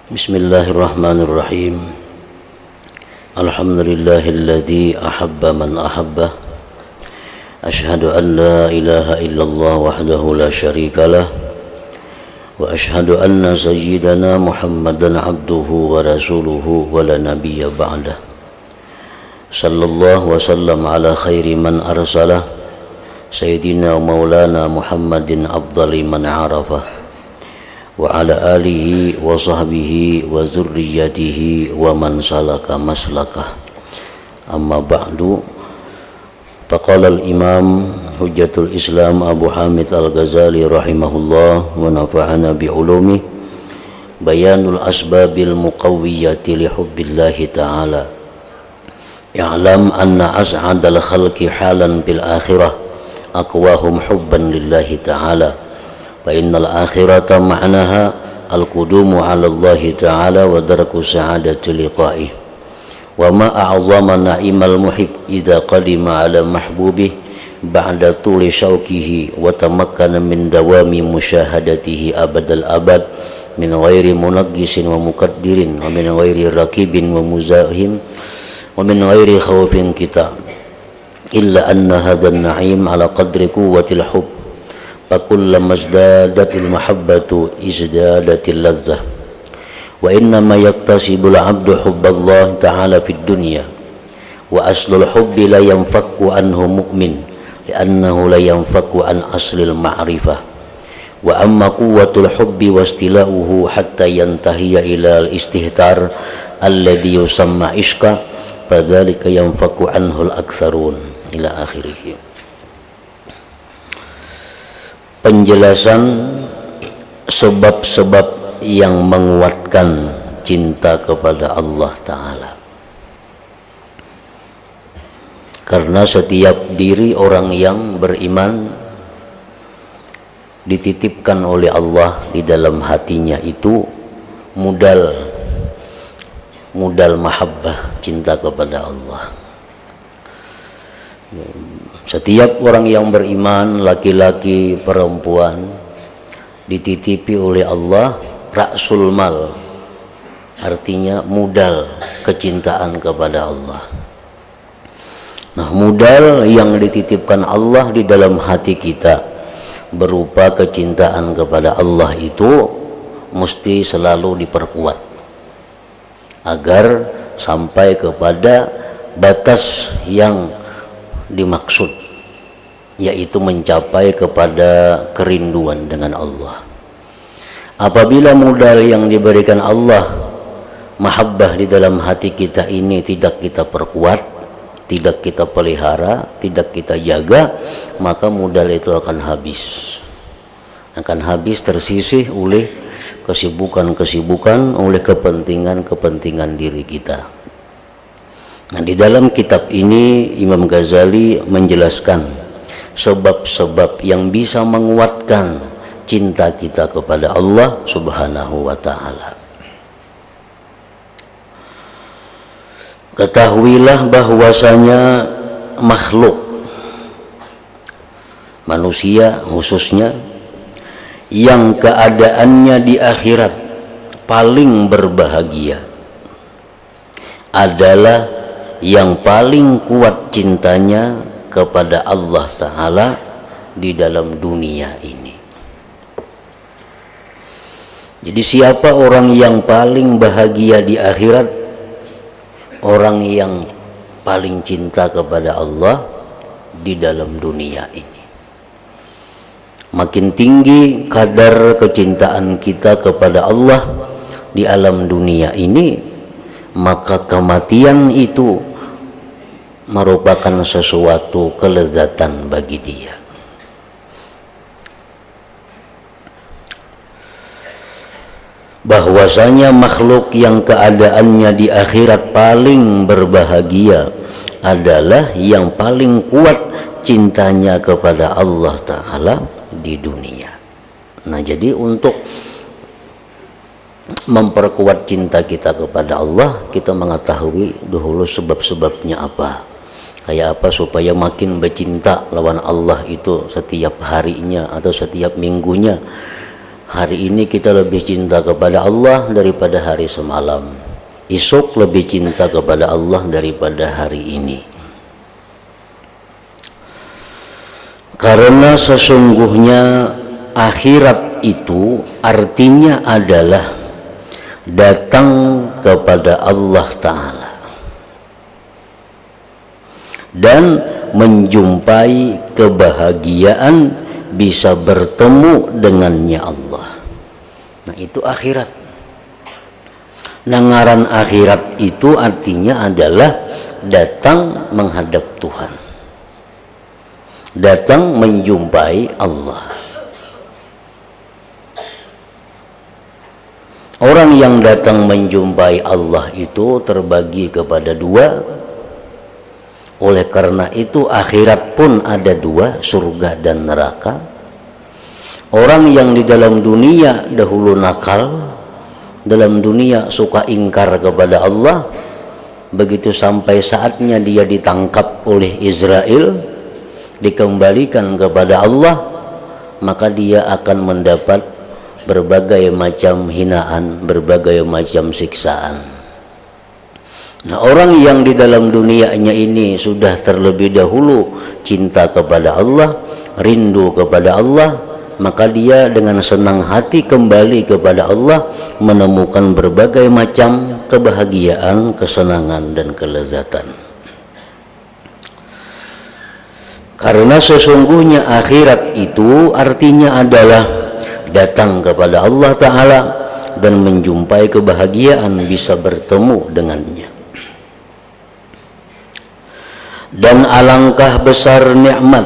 Bismillahirrahmanirrahim. Alhamdulillahilladzi ahabba man ahabbah. Ashhadu an la ilaha illallah wahdahu la syarikalah. Wa ashhadu anna sayyidana Muhammadan abduhu wa rasuluhu wa la nabiyya ba'dah. Sallallahu wa sallam ala khairi man arsalah. Sayyidina wa maulana Muhammadin afdali man arafah. Wa ala alihi wa sahbihi wa zurriyatihi wa man salaka maslakah. Amma ba'du. Faqala al-imam Hujjatul Islam Abu Hamid Al-Ghazali rahimahullah wa nafa'ana bi'ulumi bayanul asbabil muqawwiyati li hubbillahi ta'ala. I'lam anna as'adal khalqi halan bil akhirah aqwahum hubban lillahi ta'ala. Fa innal akhirata ma'naha al-qudumu 'ala Allah ta'ala wa daraku sa'adati liqa'ih. Wa ma a'zama na'imal muhib idza qadima 'ala mahbubih ba'da tuli syauqihi wa tamakkana min dawami musyahadatihi abadal abad min ghairi munaggisin wa mukaddirin wa min ghairi rakibin wa muzahim wa min ghairi khawfin kita illa anna hadzal na'im 'ala qadri quwwatil hubb. Fakullama izdadatil mahabbatu izdadatil ladzah. Wa innama yaktasibul abdu hubballah ta'ala fid dunya. Wa aslul hubbi la yanfakku anhu mu'min li'annahu la yanfakku an aslil ma'rifah. Wa amma quwwatul hubbi wastila'uhu hatta yantahiya ila al-istihtar alladhi yusamma ishqa fadzalika yanfakku anhu al-aktsarun ila akhirih. Penjelasan sebab-sebab yang menguatkan cinta kepada Allah Ta'ala. Karena setiap diri orang yang beriman dititipkan oleh Allah di dalam hatinya itu modal mahabbah, cinta kepada Allah. Setiap orang yang beriman, laki-laki, perempuan, dititipi oleh Allah ra'sul mal, artinya modal kecintaan kepada Allah. Nah, modal yang dititipkan Allah di dalam hati kita berupa kecintaan kepada Allah itu mesti selalu diperkuat agar sampai kepada batas yang dimaksud, yaitu mencapai kepada kerinduan dengan Allah. Apabila modal yang diberikan Allah, mahabbah di dalam hati kita ini tidak kita perkuat, tidak kita pelihara, tidak kita jaga, maka modal itu akan habis tersisih oleh kesibukan-kesibukan, oleh kepentingan-kepentingan diri kita. Nah, di dalam kitab ini Imam Ghazali menjelaskan sebab-sebab yang bisa menguatkan cinta kita kepada Allah Subhanahu wa ta'ala. Ketahuilah bahwasanya makhluk manusia khususnya yang keadaannya di akhirat paling berbahagia adalah yang paling kuat cintanya kepada Allah Ta'ala di dalam dunia ini. Jadi siapa orang yang paling bahagia di akhirat? Orang yang paling cinta kepada Allah di dalam dunia ini. Makin tinggi kadar kecintaan kita kepada Allah di alam dunia ini, maka kematian itu merupakan sesuatu kelezatan bagi dia. Bahwasanya makhluk yang keadaannya di akhirat paling berbahagia adalah yang paling kuat cintanya kepada Allah Ta'ala di dunia. Nah, jadi untuk memperkuat cinta kita kepada Allah, kita mengetahui dahulu sebab-sebabnya apa. Kayak apa supaya makin bercinta lawan Allah itu setiap harinya atau setiap minggunya. Hari ini kita lebih cinta kepada Allah daripada hari semalam. Esok lebih cinta kepada Allah daripada hari ini. Karena sesungguhnya akhirat itu artinya adalah datang kepada Allah Ta'ala dan menjumpai kebahagiaan, bisa bertemu dengannya Allah. Nah, itu akhirat. Ngaran akhirat itu artinya adalah datang menghadap Tuhan, datang menjumpai Allah. Orang yang datang menjumpai Allah itu terbagi kepada dua. Oleh karena itu akhirat pun ada dua, surga dan neraka. Orang yang di dalam dunia dahulu nakal, dalam dunia suka ingkar kepada Allah, begitu sampai saatnya dia ditangkap oleh Israel, dikembalikan kepada Allah, maka dia akan mendapat berbagai macam hinaan, berbagai macam siksaan. Nah, orang yang di dalam dunianya ini sudah terlebih dahulu cinta kepada Allah, rindu kepada Allah, maka dia dengan senang hati kembali kepada Allah, menemukan berbagai macam kebahagiaan, kesenangan dan kelezatan. Karena sesungguhnya akhirat itu artinya adalah datang kepada Allah Ta'ala dan menjumpai kebahagiaan, bisa bertemu dengannya. Dan alangkah besar nikmat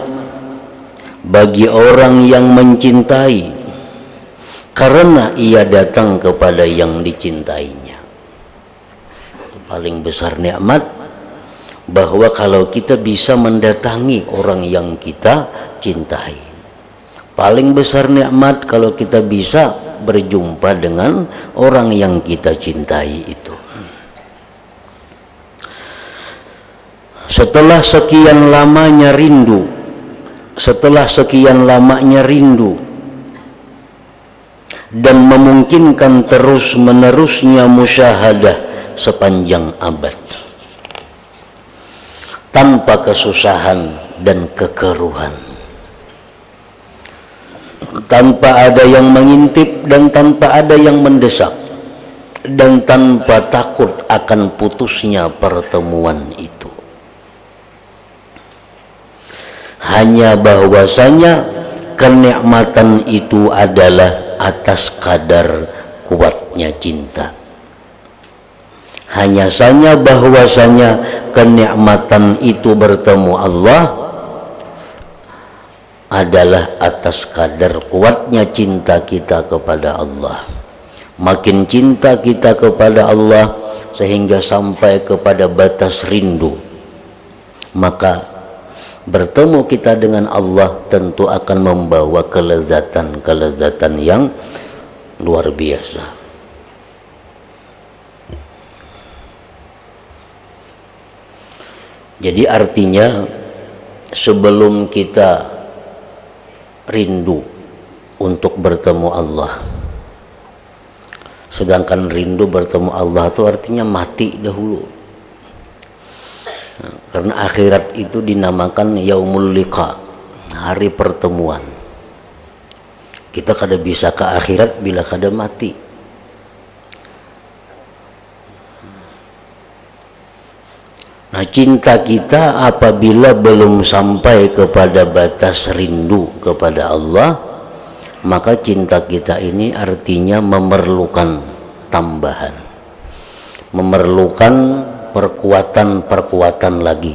bagi orang yang mencintai karena ia datang kepada yang dicintainya. Itu paling besar nikmat, bahwa kalau kita bisa mendatangi orang yang kita cintai. Paling besar nikmat kalau kita bisa berjumpa dengan orang yang kita cintai itu. Setelah sekian lamanya rindu, setelah sekian lamanya rindu dan memungkinkan terus menerusnya musyahadah sepanjang abad tanpa kesusahan dan kekeruhan, tanpa ada yang mengintip dan tanpa ada yang mendesak, dan tanpa takut akan putusnya pertemuan itu. Hanya bahwasanya kenikmatan itu adalah atas kadar kuatnya cinta. Hanya saja bahwasanya kenikmatan itu bertemu Allah adalah atas kadar kuatnya cinta kita kepada Allah. Makin cinta kita kepada Allah sehingga sampai kepada batas rindu, maka bertemu kita dengan Allah tentu akan membawa kelezatan-kelezatan yang luar biasa. Jadi artinya sebelum kita rindu untuk bertemu Allah, sedangkan rindu bertemu Allah itu artinya mati dahulu. Karena akhirat itu dinamakan yaumul liqa, hari pertemuan. Kita kada bisa ke akhirat bila kada mati. Nah, cinta kita apabila belum sampai kepada batas rindu kepada Allah, maka cinta kita ini artinya memerlukan tambahan, memerlukan perkuatan-perkuatan lagi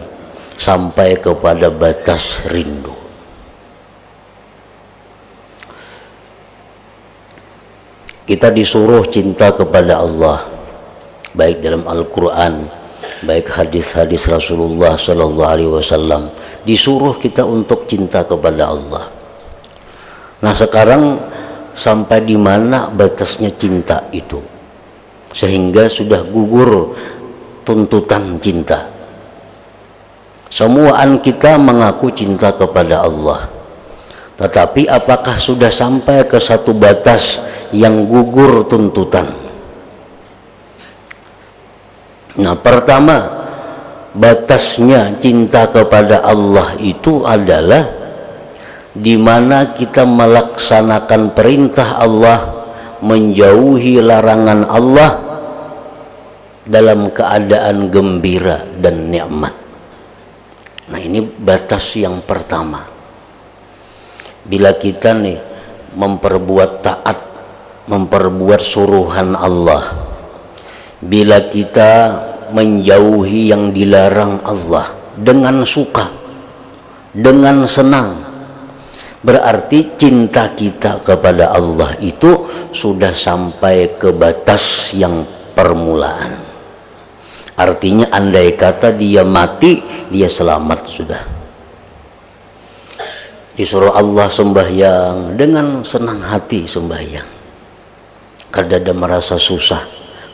sampai kepada batas rindu. Kita disuruh cinta kepada Allah, baik dalam Al-Quran, baik hadis-hadis Rasulullah Sallallahu Alaihi Wasallam, disuruh kita untuk cinta kepada Allah. Nah, sekarang sampai di mana batasnya cinta itu sehingga sudah gugur tuntutan cinta? Semuaan kita mengaku cinta kepada Allah, Tetapi apakah sudah sampai ke satu batas yang gugur tuntutan? Nah, pertama, batasnya cinta kepada Allah itu adalah di mana kita melaksanakan perintah Allah, menjauhi larangan Allah dalam keadaan gembira dan nikmat. Nah, ini batas yang pertama. Bila kita nih memperbuat taat, memperbuat suruhan Allah, bila kita menjauhi yang dilarang Allah dengan suka, dengan senang, berarti cinta kita kepada Allah itu sudah sampai ke batas yang permulaan. Artinya andai kata dia mati, dia selamat sudah. Disuruh Allah sembahyang, dengan senang hati sembahyang. Kadang merasa susah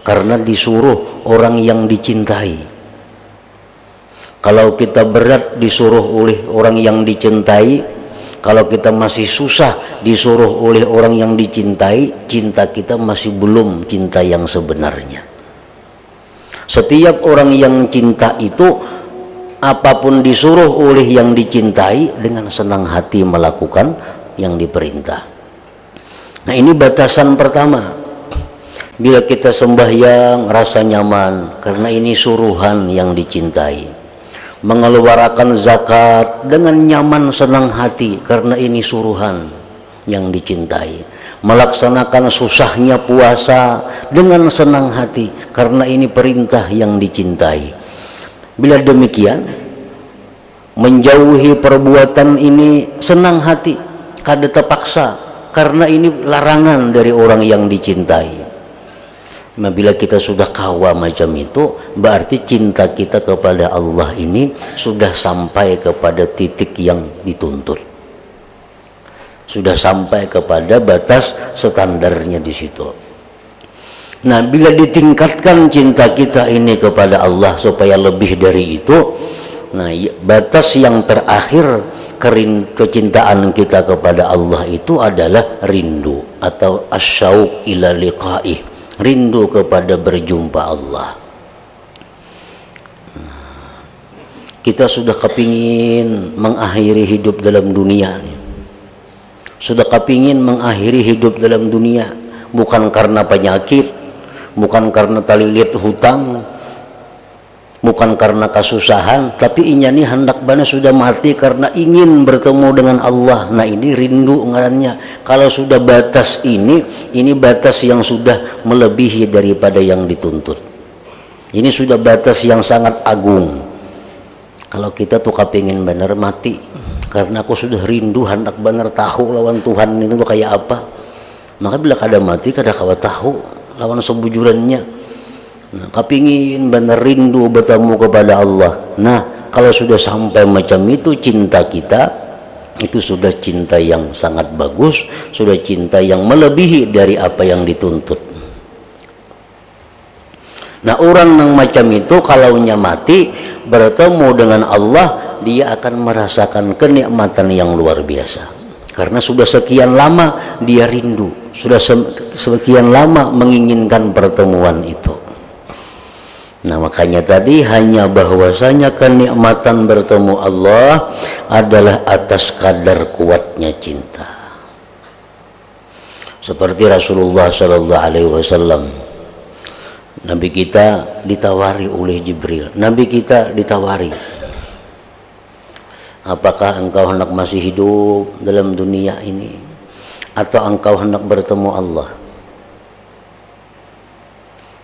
karena disuruh orang yang dicintai. Kalau kita berat disuruh oleh orang yang dicintai, kalau kita masih susah disuruh oleh orang yang dicintai, cinta kita masih belum cinta yang sebenarnya. Setiap orang yang cinta itu apapun disuruh oleh yang dicintai dengan senang hati melakukan yang diperintah. Nah, ini batasan pertama. Bila kita sembahyang rasa nyaman karena ini suruhan yang dicintai. Mengeluarkan zakat dengan nyaman senang hati karena ini suruhan yang dicintai. Melaksanakan susahnya puasa dengan senang hati karena ini perintah yang dicintai. Bila demikian, menjauhi perbuatan ini senang hati, kada terpaksa karena ini larangan dari orang yang dicintai. Nah, bila kita sudah kawa macam itu, berarti cinta kita kepada Allah ini sudah sampai kepada titik yang dituntut, sudah sampai kepada batas standarnya di situ. Nah, bila ditingkatkan cinta kita ini kepada Allah supaya lebih dari itu, nah, batas yang terakhir kecintaan kita kepada Allah itu adalah rindu atau asyauq ila liqa'ih, rindu kepada berjumpa Allah. Kita sudah kepingin mengakhiri hidup dalam dunia, sudah kepingin mengakhiri hidup dalam dunia, bukan karena penyakit, bukan karena tali liat hutang, bukan karena kesusahan, tapi inya ini hendak bana sudah mati karena ingin bertemu dengan Allah. Nah, ini rindu ngarannya. Kalau sudah batas ini batas yang sudah melebihi daripada yang dituntut. Ini sudah batas yang sangat agung. Kalau kita tuh kepingin benar mati karena aku sudah rindu hendak benar tahu lawan Tuhan itu kayak apa, maka bila kada mati kada kawa tahu lawan sebujurannya. Nah, kepingin benar rindu bertemu kepada Allah. Nah, kalau sudah sampai macam itu cinta kita, itu sudah cinta yang sangat bagus, sudah cinta yang melebihi dari apa yang dituntut. Nah, orang yang macam itu kalau mati bertemu dengan Allah, dia akan merasakan kenikmatan yang luar biasa. Karena sudah sekian lama dia rindu, sudah sekian lama menginginkan pertemuan itu. Nah, makanya tadi hanya bahwasanya kenikmatan bertemu Allah adalah atas kadar kuatnya cinta. Seperti Rasulullah sallallahu alaihi wasallam, Nabi kita ditawari oleh Jibril. Nabi kita ditawari, apakah engkau hendak masih hidup dalam dunia ini atau engkau hendak bertemu Allah?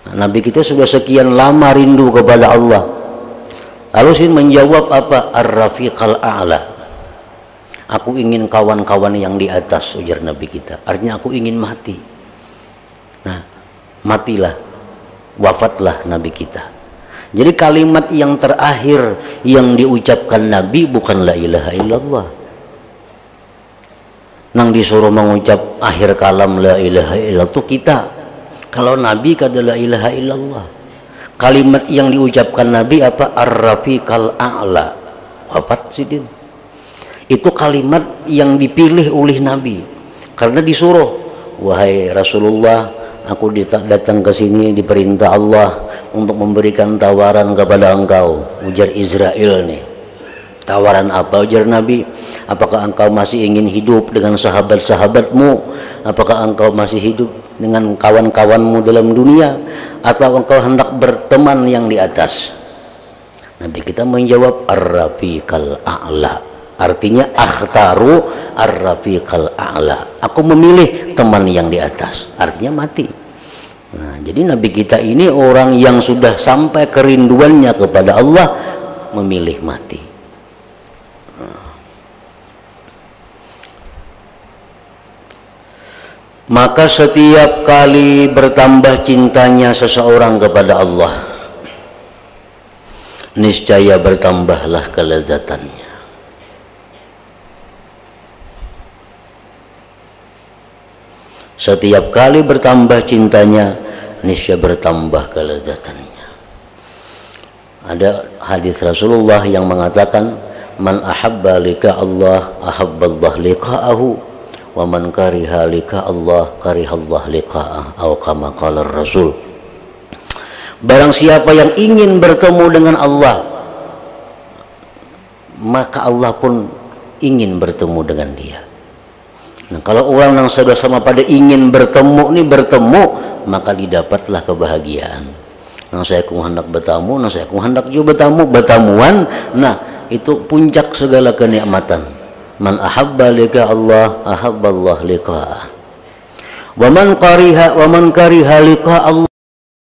Nabi kita sudah sekian lama rindu kepada Allah. Lalu sih menjawab apa? Ar-rafiqal a'la. Aku ingin kawan-kawan yang di atas, ujar Nabi kita. Artinya aku ingin mati. Nah, matilah, wafatlah Nabi kita. Jadi kalimat yang terakhir yang diucapkan Nabi bukan la ilaha illallah. Nang disuruh mengucap akhir kalam la ilaha illallah itu kita. Kalau Nabi kata la ilaha illallah, kalimat yang diucapkan Nabi apa? Ar-rafiqal a'la. Wafat sidin. Itu kalimat yang dipilih oleh Nabi karena disuruh, wahai Rasulullah, aku datang ke sini diperintah Allah untuk memberikan tawaran kepada engkau. Ujar Israel nih, tawaran apa? Ujar Nabi, apakah engkau masih ingin hidup dengan sahabat-sahabatmu? Apakah engkau masih hidup dengan kawan-kawanmu dalam dunia, atau engkau hendak berteman yang di atas? Nabi kita menjawab, ar-rafiqal a'la. Artinya akhtaru ar-rafiqal a'la, aku memilih teman yang di atas, artinya mati. Nah, jadi Nabi kita ini orang yang sudah sampai kerinduannya kepada Allah, memilih mati. Maka setiap kali bertambah cintanya seseorang kepada Allah, niscaya bertambahlah kelezatannya. Setiap kali bertambah cintanya, niscaya bertambah kelezatannya. Ada hadis Rasulullah yang mengatakan, man ahabba lika Allah ahabballah liqa'ahu, wa man kariha lika Allah karihallah liqa'ah, atau kama qala Rasul. Barang siapa yang ingin bertemu dengan Allah, maka Allah pun ingin bertemu dengan dia. Nah, kalau orang yang sudah sama pada ingin bertemu maka didapatlah kebahagiaan. Nah, saya ku hendak bertemu, nah saya ku hendak juga bertamuan. Nah, itu puncak segala kenikmatan. Man ahabba lika Allah ahabballah liqa'ah. Wa man kariha lika Allah.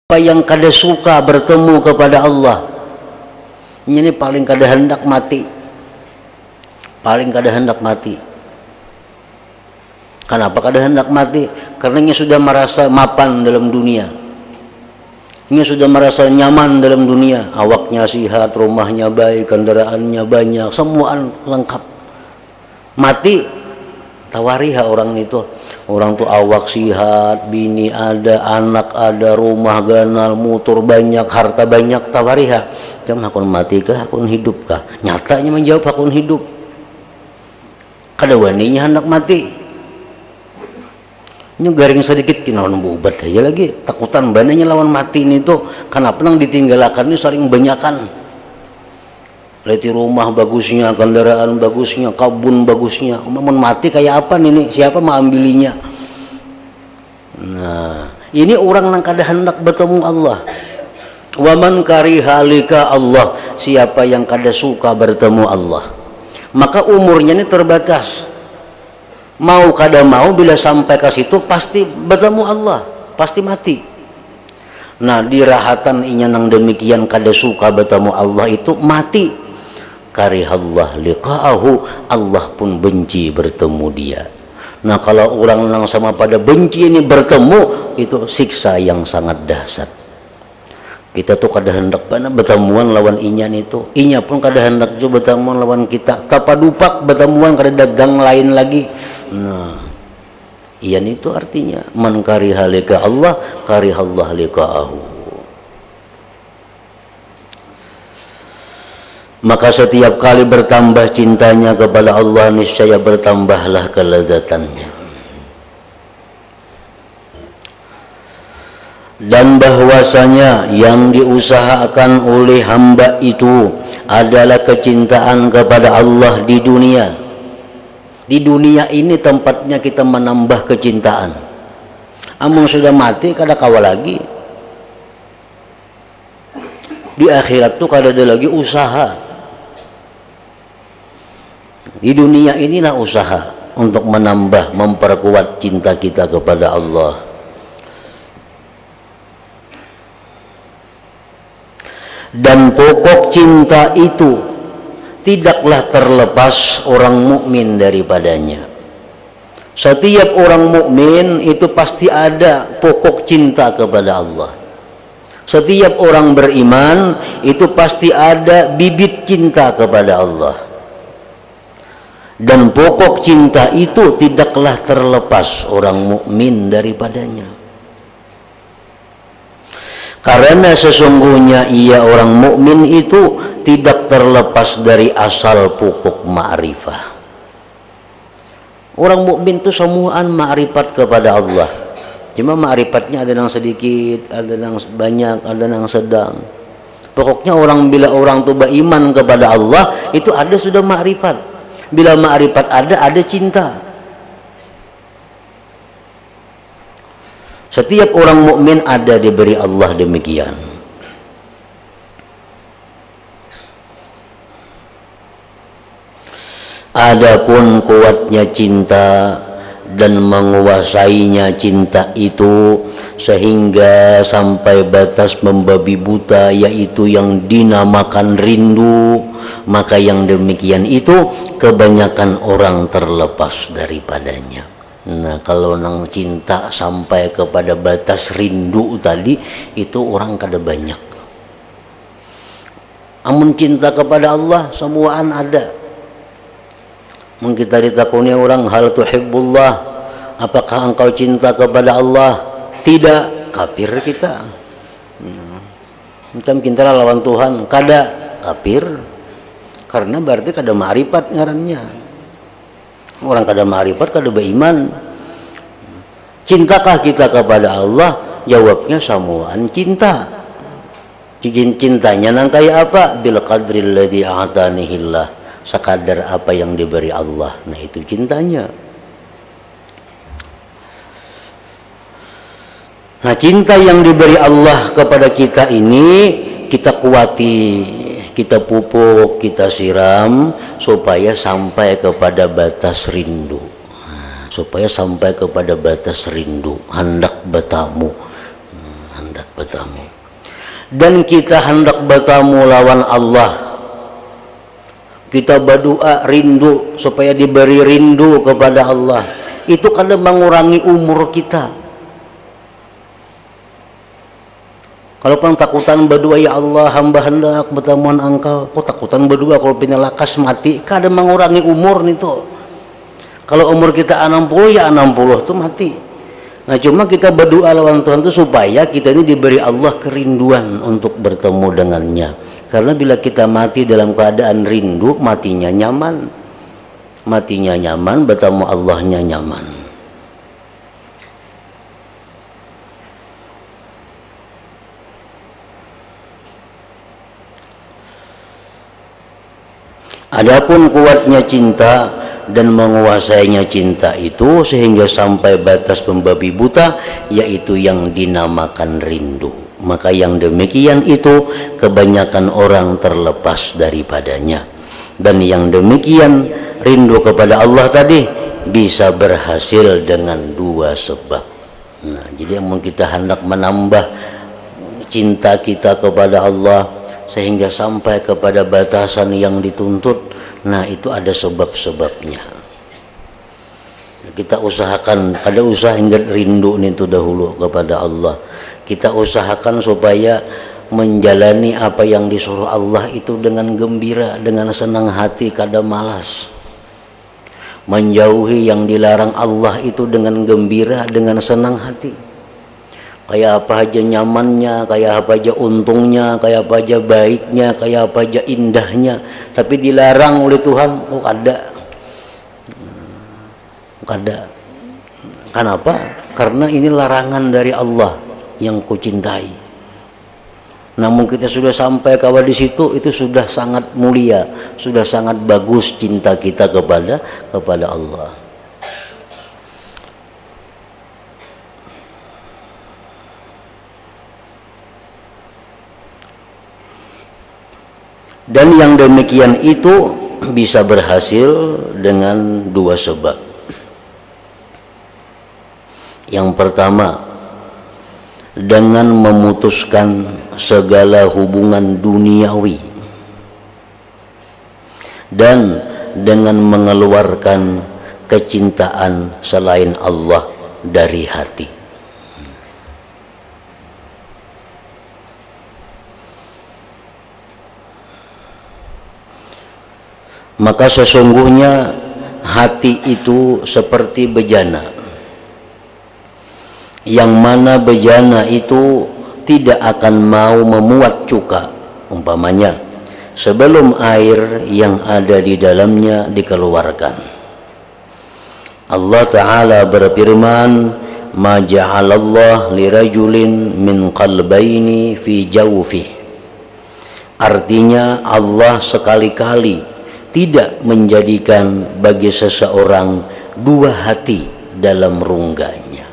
Apa yang kada suka bertemu kepada Allah, ini paling kada hendak mati. Paling kada hendak mati. Kenapa kada hendak mati? Karena ia sudah merasa mapan dalam dunia. Ia sudah merasa nyaman dalam dunia. Awaknya sihat, rumahnya baik, kendaraannya banyak, semua lengkap. Mati, tawariha orang itu. Orang tuh awak sihat, bini ada, anak ada, rumah ganal, motor banyak, harta banyak, tawariha. Jam hakun mati kah, hakun hidup kah? Nyatanya menjawab hakun hidup. Kada waninya hendak mati. Ini garing sedikit kinawan bubat aja lagi, takutan bananya lawan mati ini tuh. Kenapa nang ditinggalkan ini saling banyakan. Lihat rumah bagusnya, kendaraan bagusnya, kabun bagusnya. Mau mati kayak apa nih? Siapa mau ambilinya? Nah, ini orang yang kada hendak bertemu Allah. Wa man kariha lika Allah, siapa yang kada suka bertemu Allah, maka umurnya ini terbatas. Mau kada mau, bila sampai ke situ pasti bertemu Allah, pasti mati. Nah, dirahatan inya nang demikian kada suka bertemu Allah itu mati. Karihallah liqa'ahu, Allah pun benci bertemu dia. Nah, kalau orang nang sama pada benci ini bertemu, itu siksa yang sangat dahsyat. Kita tuh kada hendak pana bertemuan lawan inya itu, inya pun kada hendak juga bertemuan lawan kita. Tapadupak bertemuan kada dagang lain lagi. Nah, iyan itu artinya man kariha lika Allah karihallah liqa'ahu. Maka setiap kali bertambah cintanya kepada Allah, niscaya bertambahlah kelezatannya. Dan bahwasanya yang diusahakan oleh hamba itu adalah kecintaan kepada Allah di dunia. Di dunia ini tempatnya kita menambah kecintaan. Amun sudah mati kada kawa lagi. Di akhirat tuh kada ada lagi usaha. Di dunia inilah usaha untuk menambah, memperkuat cinta kita kepada Allah. Dan pokok cinta itu tidaklah terlepas orang mukmin daripadanya. Setiap orang mukmin itu pasti ada pokok cinta kepada Allah. Setiap orang beriman itu pasti ada bibit cinta kepada Allah. Dan pokok cinta itu tidaklah terlepas orang mukmin daripadanya. Karena sesungguhnya ia orang mukmin itu tidak terlepas dari asal pokok ma'rifah. Orang mukmin itu semuaan ma'rifat kepada Allah. Cuma ma'rifatnya ada yang sedikit, ada yang banyak, ada yang sedang. Pokoknya bila orang itu beriman kepada Allah, itu ada sudah ma'rifat. Bila ma'rifat ada cinta. Setiap orang mukmin ada diberi Allah demikian. Adapun kuatnya cinta dan menguasainya cinta itu sehingga sampai batas membabi buta, yaitu yang dinamakan rindu, maka yang demikian itu kebanyakan orang terlepas daripadanya. Nah, kalau nang cinta sampai kepada batas rindu tadi, itu orang kada banyak. Amun cinta kepada Allah semuaan ada. Mungkin kita ditakuni orang, hal tuhibbullah, apakah engkau cinta kepada Allah? Tidak, kafir kita. Kita cinta lawan Tuhan, kada, kafir. Karena berarti kada ma'rifat ngarannya. Orang kada ma'rifat, kada beriman. Cintakah kita kepada Allah? Jawabnya samuan cinta. Cintanya nang kayak apa? Bil qadril ladzi a'tanihillah, sekadar apa yang diberi Allah. Nah, itu cintanya. Nah, cinta yang diberi Allah kepada kita ini kita kuati, kita pupuk, kita siram supaya sampai kepada batas rindu. Supaya sampai kepada batas rindu, hendak bertamu. Hendak bertamu. Dan kita hendak bertamu lawan Allah. Kita berdoa rindu supaya diberi rindu kepada Allah. Itu kadang mengurangi umur kita. Kalau pun takutan berdoa, ya Allah hamba hendak bertemuan engkau. Kok takutan berdoa kalau punya lakas mati? Kadang mengurangi umur nih tuh. Kalau umur kita 60 ya 60 tuh mati. Nah, cuma kita berdoa lawan Tuhan itu supaya kita ini diberi Allah kerinduan untuk bertemu dengannya. Karena bila kita mati dalam keadaan rindu, matinya nyaman. Matinya nyaman, bertemu Allahnya nyaman. Adapun kuatnya cinta dan menguasainya cinta itu sehingga sampai batas membabi buta, yaitu yang dinamakan rindu. Maka yang demikian itu kebanyakan orang terlepas daripadanya. Dan yang demikian rindu kepada Allah tadi bisa berhasil dengan dua sebab. Nah, jadi yang kita hendak menambah cinta kita kepada Allah sehingga sampai kepada batasan yang dituntut, nah itu ada sebab-sebabnya. Kita usahakan, ada usaha hingga rindu itu dahulu kepada Allah. Kita usahakan supaya menjalani apa yang disuruh Allah itu dengan gembira, dengan senang hati, kada malas. Menjauhi yang dilarang Allah itu dengan gembira, dengan senang hati. Kayak apa aja nyamannya, kayak apa aja untungnya, kayak apa aja baiknya, kayak apa aja indahnya, tapi dilarang oleh Tuhan, oh kada. Kada. Kenapa? Karena ini larangan dari Allah yang kucintai. Namun kita sudah sampai kawan di situ, itu sudah sangat mulia, sudah sangat bagus cinta kita kepada Allah. Dan yang demikian itu bisa berhasil dengan dua sebab. Yang pertama, dengan memutuskan segala hubungan duniawi dan dengan mengeluarkan kecintaan selain Allah dari hati. Maka sesungguhnya hati itu seperti bejana, yang mana bejana itu tidak akan mau memuat cuka, umpamanya sebelum air yang ada di dalamnya dikeluarkan. Allah Ta'ala berfirman, ma ja'alallah lirajulin min qalbaini fi jawfih. Artinya Allah sekali-kali tidak menjadikan bagi seseorang dua hati dalam rungganya.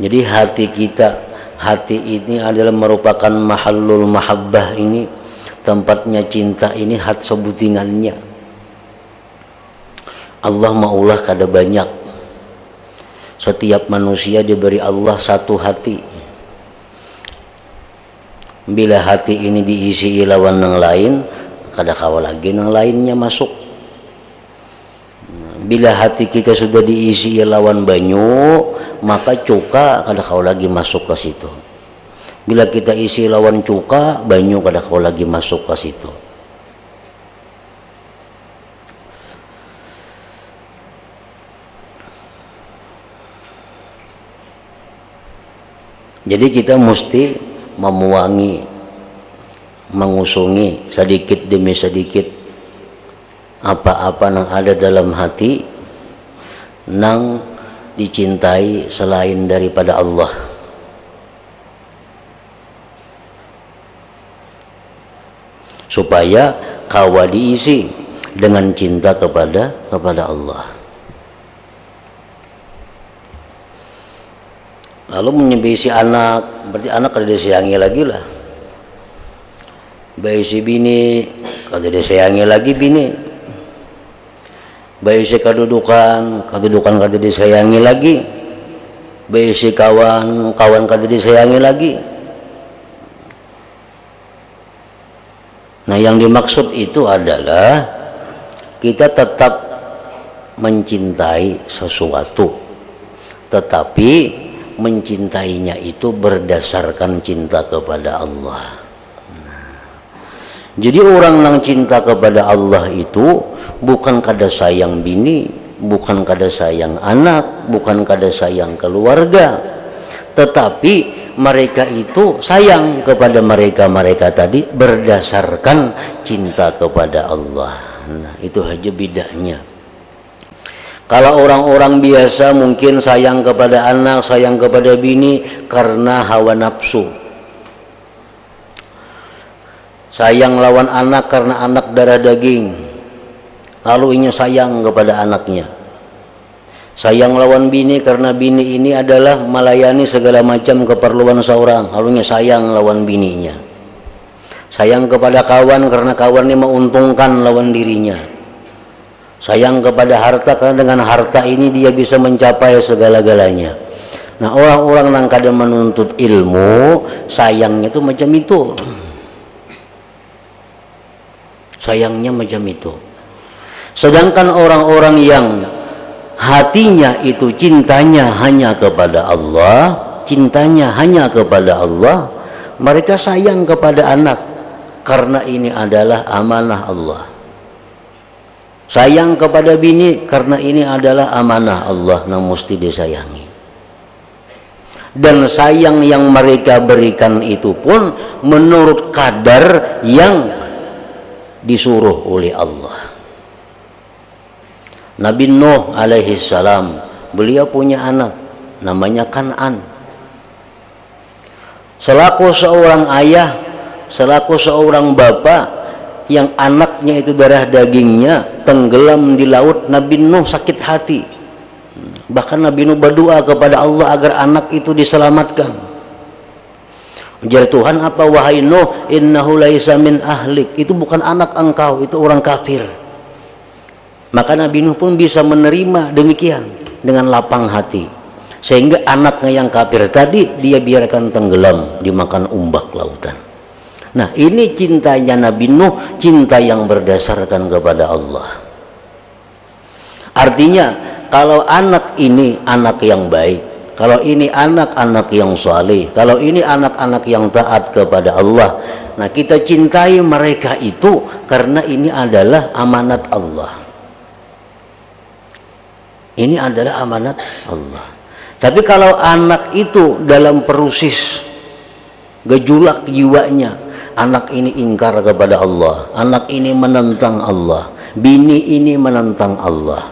Jadi hati kita, hati ini adalah merupakan mahallul mahabbah, ini tempatnya cinta, ini hati sebutingannya. Allah maulah kada banyak. Setiap manusia diberi Allah satu hati. Bila hati ini diisi lawan yang lain, kada kawa lagi yang lainnya masuk. Bila hati kita sudah diisi lawan banyu, maka cuka kada kawa lagi masuk ke situ. Bila kita isi lawan cuka, banyu kada kawa lagi masuk ke situ. Jadi kita mesti memuangi, mengusungi sedikit demi sedikit apa-apa yang ada dalam hati nang dicintai selain daripada Allah. Supaya kawa diisi dengan cinta kepada Allah. Lalu menyebisi anak, berarti anak kada disayangi lagi lah. Baisi bini, kada disayangi lagi bini. Baisi kedudukan kada disayangi lagi. Baisi kawan kada disayangi lagi. Nah, yang dimaksud itu adalah kita tetap mencintai sesuatu, tetapi mencintainya itu berdasarkan cinta kepada Allah. Jadi orang yang cinta kepada Allah itu bukan kada sayang bini, bukan kada sayang anak, bukan kada sayang keluarga, tetapi mereka itu sayang kepada mereka tadi berdasarkan cinta kepada Allah. Nah, itu aja bedanya. Kalau orang-orang biasa mungkin sayang kepada anak, sayang kepada bini karena hawa nafsu. Sayang lawan anak karena anak darah daging. Lalu ingin sayang kepada anaknya. Sayang lawan bini karena bini ini adalah melayani segala macam keperluan seorang. Lalu ingin sayang lawan bininya. Sayang kepada kawan karena kawan ini menguntungkan lawan dirinya. Sayang kepada harta karena dengan harta ini dia bisa mencapai segala-galanya. Nah, orang-orang yang kadang menuntut ilmu, sayangnya itu macam itu. Sayangnya macam itu. Sedangkan orang-orang yang hatinya itu cintanya hanya kepada Allah, cintanya hanya kepada Allah, mereka sayang kepada anak karena ini adalah amanah Allah. Sayang kepada bini karena ini adalah amanah Allah yang mesti disayangi. Dan sayang yang mereka berikan itu pun menurut kadar yang disuruh oleh Allah. Nabi Nuh alaihi salam, beliau punya anak namanya Kan'an. Selaku seorang ayah, selaku seorang bapak yang anaknya itu darah dagingnya tenggelam di laut, Nabi Nuh sakit hati. Bahkan Nabi Nuh berdoa kepada Allah agar anak itu diselamatkan. Ujar Tuhan apa? Wahai Nuh, innahu laisa min ahlik, itu bukan anak engkau, itu orang kafir. Maka Nabi Nuh pun bisa menerima demikian dengan lapang hati, sehingga anaknya yang kafir tadi dia biarkan tenggelam dimakan ombak lautan. Nah, ini cintanya Nabi Nuh, cinta yang berdasarkan kepada Allah. Artinya kalau anak ini anak yang baik, kalau ini anak-anak yang saleh, kalau ini anak-anak yang taat kepada Allah, nah kita cintai mereka itu karena ini adalah amanat Allah. Ini adalah amanat Allah. Tapi kalau anak itu dalam proses gejolak jiwanya, anak ini ingkar kepada Allah, anak ini menentang Allah, Bini ini menentang Allah.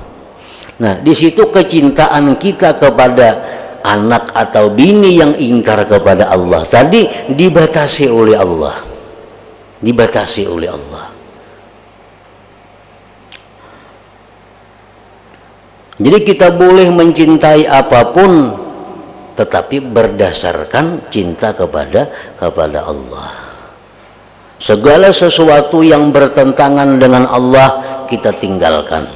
Nah, di situ kecintaan kita kepada anak atau bini yang ingkar kepada Allah tadi dibatasi oleh Allah. Dibatasi oleh Allah. Jadi kita boleh mencintai apapun tetapi berdasarkan cinta kepada Allah. Segala sesuatu yang bertentangan dengan Allah kita tinggalkan.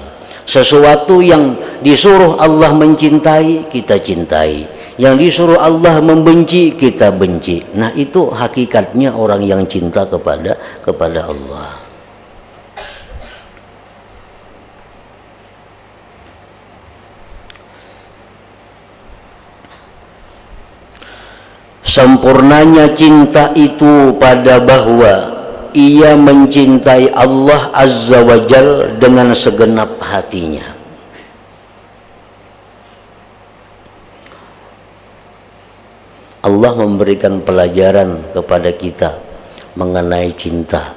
Sesuatu yang disuruh Allah mencintai kita cintai. Yang disuruh Allah membenci kita benci. Nah, itu hakikatnya orang yang cinta kepada Allah. Sempurnanya cinta itu pada bahwa ia mencintai Allah Azza wa Jal dengan segenap hatinya. Allah memberikan pelajaran kepada kita mengenai cinta.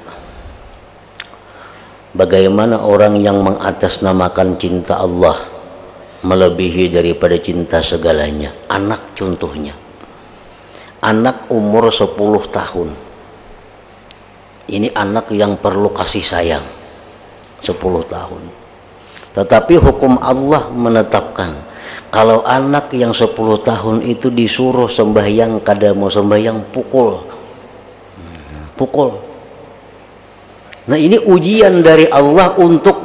Bagaimana orang yang mengatasnamakan cinta Allah melebihi daripada cinta segalanya. Anak contohnya. Anak umur 10 tahun. Ini anak yang perlu kasih sayang. 10 tahun. Tetapi hukum Allah menetapkan kalau anak yang 10 tahun itu disuruh sembahyang, kada mau sembahyang, pukul. Nah, ini ujian dari Allah untuk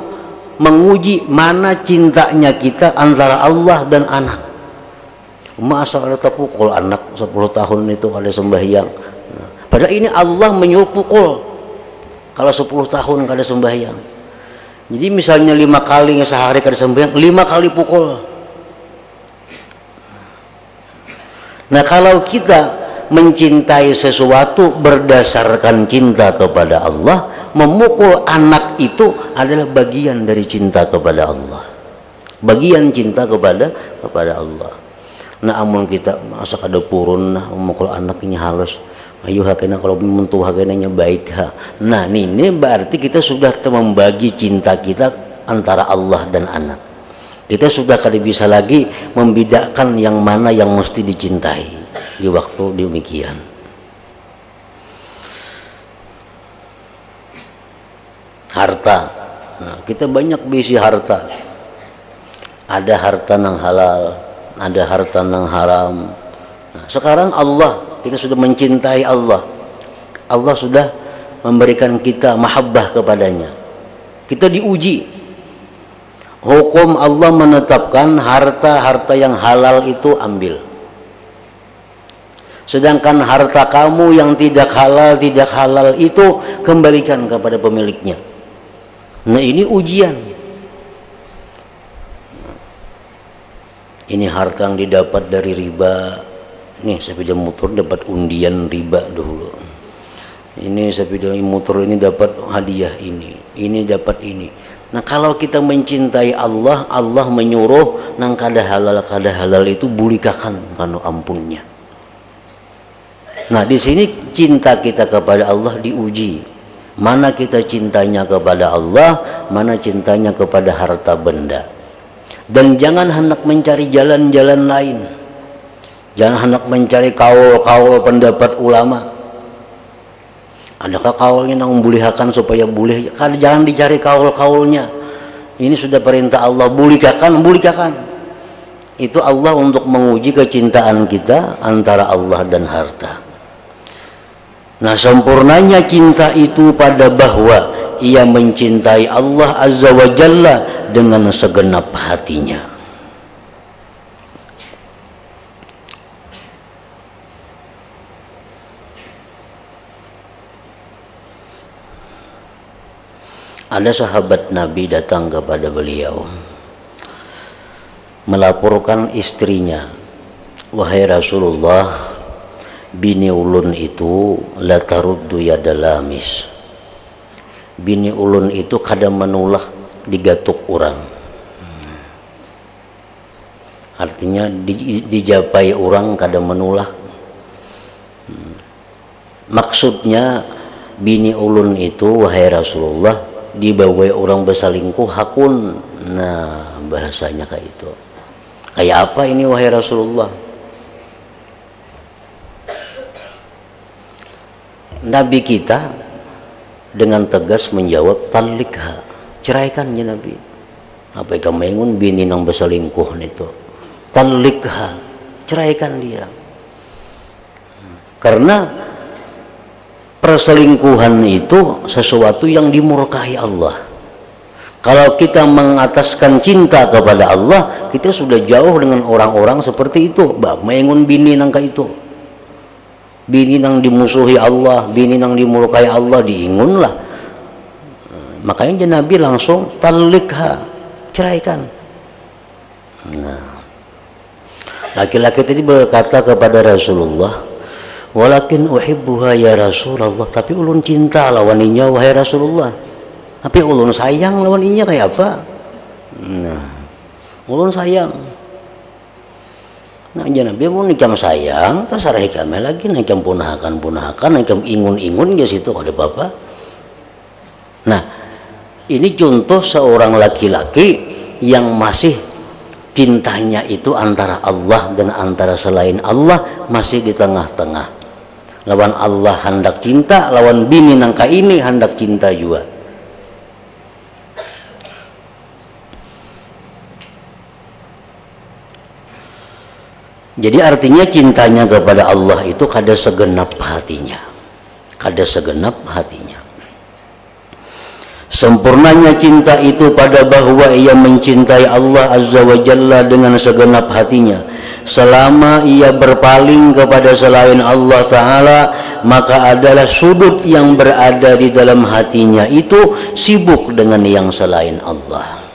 menguji mana cintanya kita antara Allah dan anak. Masa ada pukul anak 10 tahun itu kada sembahyang. Padahal ini Allah menyuruh pukul kalau 10 tahun kada sembahyang. Jadi misalnya 5 kali sehari kada sembahyang, 5 kali pukul. Nah, kalau kita mencintai sesuatu berdasarkan cinta kepada Allah, memukul anak itu adalah bagian dari cinta kepada Allah. Bagian cinta kepada Allah. Nah, amun kita masa kada purun nah memukul anaknya halus. Ayo hakena kalau mentu hakenanya baik ha. Nah, ini berarti kita sudah membagi cinta kita antara Allah dan anak. Kita sudah kada bisa lagi membedakan yang mana yang mesti dicintai di waktu demikian. Harta. Nah, kita banyak bisi harta. Ada harta yang halal, ada harta yang haram. Nah, sekarang Allah, kita sudah mencintai Allah. Allah sudah memberikan kita mahabbah kepadanya. Kita diuji. Hukum Allah menetapkan harta-harta yang halal itu ambil. Sedangkan harta kamu yang tidak halal itu kembalikan kepada pemiliknya. Nah, ini ujian. Ini harta yang didapat dari riba. Nih, sepeda motor dapat undian riba dulu. Ini sepeda motor ini dapat hadiah ini dapat ini. Nah, kalau kita mencintai Allah, Allah menyuruh nang kada halal itu bulikakan kanu ampunnya. Nah, di sini cinta kita kepada Allah diuji. Mana kita cintanya kepada Allah, mana cintanya kepada harta benda. Dan jangan hendak mencari jalan-jalan lain. Jangan hendak mencari kaul pendapat ulama. Adakah kaulnya yang membolehkan supaya boleh? Jangan dicari kaulnya. Ini sudah perintah Allah, bolehkan. Itu Allah untuk menguji kecintaan kita antara Allah dan harta. Nah, sempurnanya cinta itu pada bahwa ia mencintai Allah Azza wa Jalla dengan segenap hatinya. Ada sahabat Nabi datang kepada beliau melaporkan istrinya, wahai Rasulullah, bini ulun itu la taruddu yadalamis. Bini ulun itu kadang menolak digatuk orang. Artinya dijapai orang kadang menolak. Maksudnya bini ulun itu, wahai Rasulullah, dibawa orang berselingkuh hakun. Nah, bahasanya kayak itu. Kayak apa ini wahai Rasulullah? Nabi kita dengan tegas menjawab, talikha, ceraikan ya Nabi. Apa yang mengun bini nang berselingkuh itu, talikha, ceraikan dia. Karena perselingkuhan itu sesuatu yang dimurkai Allah. Kalau kita mengataskan cinta kepada Allah, kita sudah jauh dengan orang-orang seperti itu. Mbak mengun bini nang kayak itu, bini nang dimusuhi Allah, bini nang dimurkai Allah, diingun lah. Makanya Nabi langsung talikha, ceraikan. Nah, laki-laki tadi berkata kepada Rasulullah, walakin uhibbuha ya Rasulullah, tapi ulun cinta lawan inya wahai Rasulullah. Tapi ulun sayang lawan inya kayak apa? Nah, ulun sayang. Nah, jangan Nabi mau nikam sayang, terserah kami lagi nikam punakan, nikam ingun ya situ ada apa-apa. Nah, ini contoh seorang laki-laki yang masih cintanya itu antara Allah dan antara selain Allah, masih di tengah-tengah. Lawan Allah hendak cinta, lawan bini nangka ini hendak cinta juga. Jadi artinya cintanya kepada Allah itu kada segenap hatinya, kada segenap hatinya. Sempurnanya cinta itu pada bahwa ia mencintai Allah Azza wa Jalla dengan segenap hatinya. Selama ia berpaling kepada selain Allah Ta'ala, maka adalah sudut yang berada di dalam hatinya itu sibuk dengan yang selain Allah.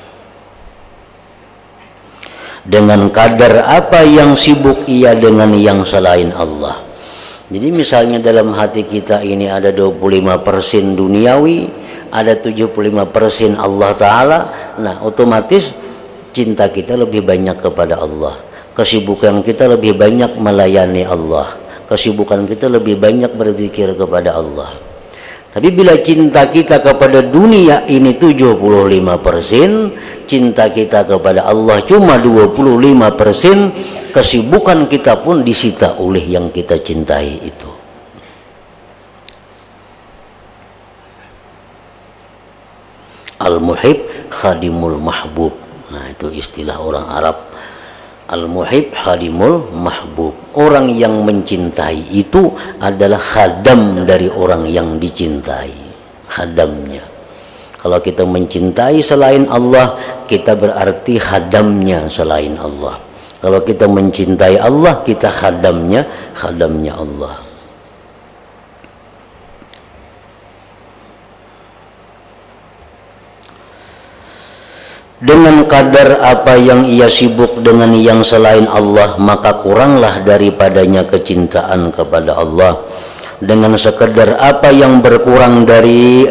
Dengan kadar apa yang sibuk ia dengan yang selain Allah. Jadi misalnya dalam hati kita ini ada 25% duniawi, ada 75% Allah Ta'ala. Nah, otomatis cinta kita lebih banyak kepada Allah, kesibukan kita lebih banyak melayani Allah, kesibukan kita lebih banyak berzikir kepada Allah. Tapi bila cinta kita kepada dunia ini 75%, cinta kita kepada Allah cuma 25%, kesibukan kita pun disita oleh yang kita cintai itu. Al-muhib khadimul mahbub. Nah, itu istilah orang Arab. Al-muhib khadimul mahbub. Orang yang mencintai itu adalah khadam dari orang yang dicintai, khadamnya. Kalau kita mencintai selain Allah, kita berarti khadamnya selain Allah. Kalau kita mencintai Allah, kita khadamnya Allah. Dengan kadar apa yang ia sibuk dengan yang selain Allah, maka kuranglah daripadanya kecintaan kepada Allah. Dengan sekedar apa yang berkurang dari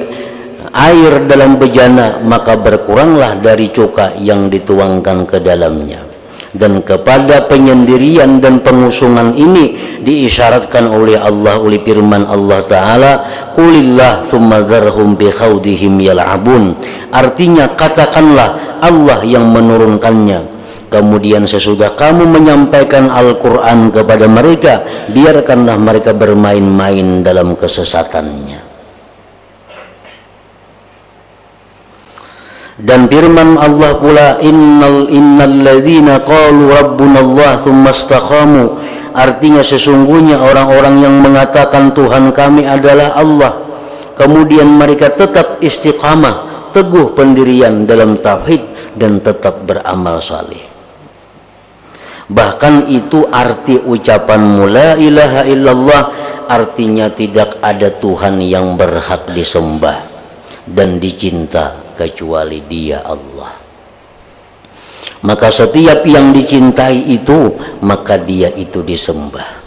air dalam bejana, maka berkuranglah dari cuka yang dituangkan ke dalamnya. Dan kepada penyendirian dan pengusungan ini diisyaratkan oleh Allah, oleh firman Allah Ta'ala, qulillah thumma dharhum bi khawdihim yal'abun. Artinya katakanlah Allah yang menurunkannya, kemudian sesudah kamu menyampaikan Al-Quran kepada mereka, biarkanlah mereka bermain-main dalam kesesatannya. Dan firman Allah pula, innal ladzina qalu rabbunallah tsumma istaqamu. Artinya sesungguhnya orang-orang yang mengatakan Tuhan kami adalah Allah, kemudian mereka tetap istiqamah, teguh pendirian dalam tauhid dan tetap beramal saleh. Bahkan itu arti ucapan la ilaha illallah, artinya tidak ada Tuhan yang berhak disembah dan dicinta kecuali Dia, Allah. Maka setiap yang dicintai itu, maka Dia itu disembah.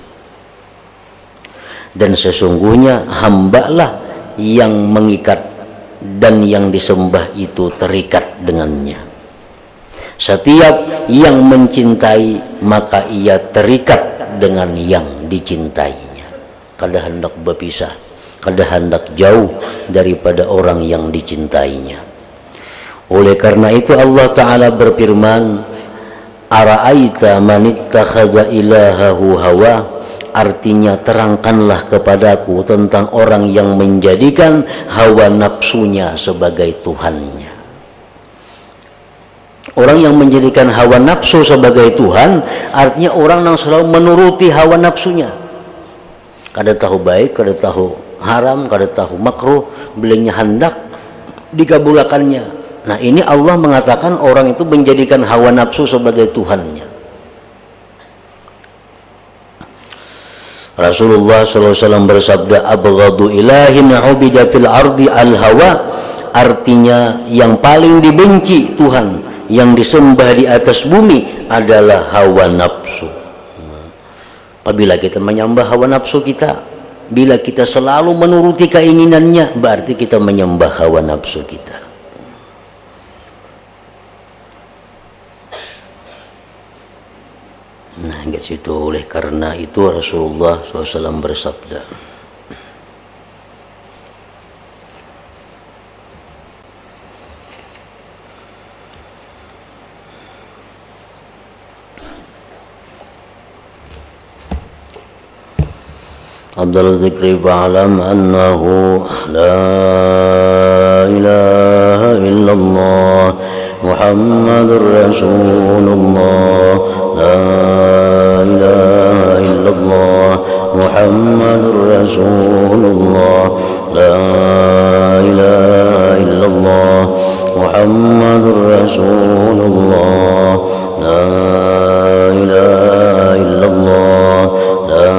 Dan sesungguhnya hambalah yang mengikat dan yang disembah itu terikat dengannya. Setiap yang mencintai, maka ia terikat dengan yang dicintainya. kada hendak berpisah, kada hendak jauh daripada orang yang dicintainya. Oleh karena itu Allah Ta'ala berfirman, ara'aita man ittakhadha ilahahu hawa, artinya terangkanlah kepadaku tentang orang yang menjadikan hawa nafsunya sebagai Tuhannya. Orang yang menjadikan hawa nafsu sebagai Tuhan artinya orang yang selalu menuruti hawa nafsunya. Kada tahu baik, kada tahu haram, kada tahu makruh, belengnya hendak dikabulakannya. Nah ini Allah mengatakan orang itu menjadikan hawa nafsu sebagai Tuhannya. Rasulullah SAW bersabda, abghadu ilahin ubida fil ardi al-hawa, artinya yang paling dibenci Tuhan yang disembah di atas bumi adalah hawa nafsu. Apabila kita menyembah hawa nafsu kita, bila kita selalu menuruti keinginannya, berarti kita menyembah hawa nafsu kita. Nah, gitu. Oleh karena itu Rasulullah SAW bersabda, Abdul Zikri fa'alam annahu la ilaha illallah Muhammadur Rasulullah, la ilaha illallah Muhammadur Rasulullah, la ilaha illallah Muhammadur Rasulullah, la ilaha illallah, la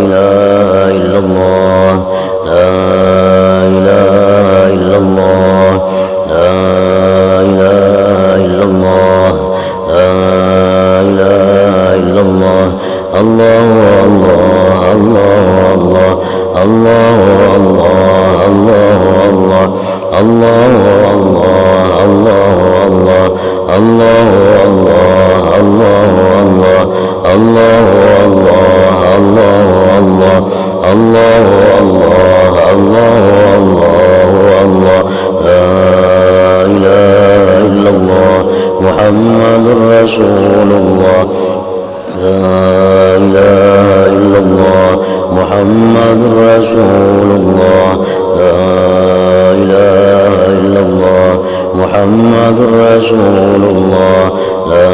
ilaha illallah, la ilaha illallah, la ilaha illallah, la ilaha illallah, Allahu Allah, Allahu Allah, Allahu Allah, Allahu Allah, Allahu Allah, Allahu Allah, Allahu Allah, Allahu Allah, Allahu Allah, Allahu Allah, Allahu Allah, la ilaha illallah Muhammadur Rasulullah, la ilaha illallah Muhammadur Rasulullah, la ilaha illallah Muhammadur Rasulullah, la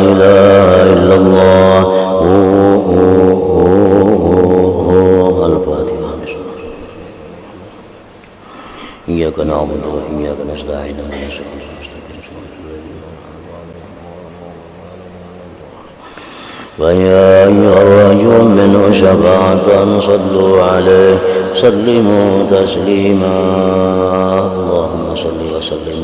ilaha illallah. Al-Fatihah. Iyyaka na'budu wa iyyaka nasta'in. ويا أيها الرجل منه شفاعة صلوا عليه سلموا تسليما اللهم صل وسلم